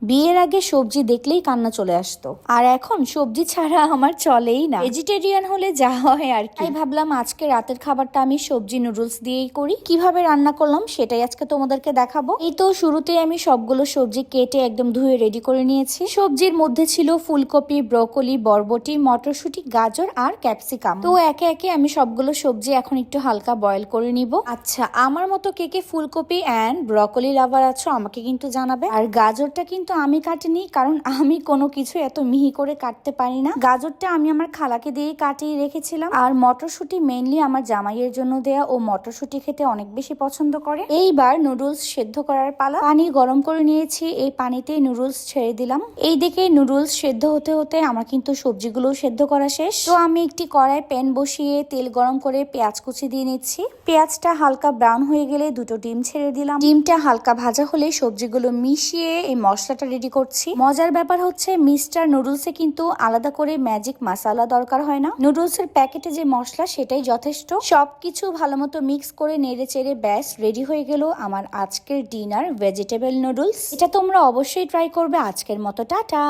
বিয়ের আগে সবজি দেখলেই কান্না চলে আসতো, আর এখন সবজি ছাড়া আমার চলেই না। ভেজিটেরিয়ান হলে যা হয় আর কি। তাই ভাবলাম আজকে রাতের খাবারটা আমি সবজি নুডলস দিয়েই করি। কিভাবে রান্না করলাম সেটাই আজকে তোমাদেরকে দেখাবো। এই তো শুরুতেই আমি সবগুলো সবজি কেটে একদম ধুয়ে রেডি করে নিয়েছি। সবজির মধ্যে ছিল ফুলকপি, ব্রকলি, বরবটি, মটরশুঁটি, গাজর আর ক্যাপসিকাম। তো একে একে আমি সবগুলো সবজি এখন একটু হালকা বয়েল করে নিব। আচ্ছা, আমার মতো কে কে ফুলকপি অ্যান্ড ব্রকলি লাভার আছো আমাকে কিন্তু জানাবে। আর গাজরটা কিন্তু আমি কাটিনি, কারণ আমি কোনো কিছু এত মিহি করে কাটতে পারি না। গাজরটা আমি আমার খালাকে দিয়ে কাটিয়ে রেখেছিলাম। আর মটরশুঁটি মেইনলি আমার জামাইয়ের জন্য দেয়া, ও মটরশুঁটি খেতে অনেক বেশি পছন্দ করে। এইবার নুডলস সেদ্ধ করার পালা। পানি গরম করে নিয়েছি, এই পানিতেই নুডলস ছেড়ে দিলাম। এই দিকে নুডলস সেদ্ধ হতে হতে আমার কিন্তু সবজিগুলো সেদ্ধ করা শেষ। তো আমি একটি কড়াই প্যান বসিয়ে তেল গরম করে পেঁয়াজ কুচি দিয়ে নিচ্ছি। পেঁয়াজটা হালকা ব্রাউন হয়ে গেলে দুটো ডিম ছেড়ে দিলাম। ডিমটা হালকা ভাজা হলে সবজিগুলো মিশিয়ে এই মশলাটা রেডি করছি। মজার ব্যাপার হচ্ছে মিস্টার নুডলসে কিন্তু আলাদা করে ম্যাজিক মশলা দরকার হয় না। নুডলসের প্যাকেটে যে মশলা সেটাই যথেষ্ট। সবকিছু ভালো মতো মিক্স করে নেড়ে চেড়ে ব্যাস রেডি হয়ে গেল আমার আজকের ডিনার ভেজিটেবল নুডলস। এটা তোমরা অবশ্যই ট্রাই করবে। আজকের মতো টাটা।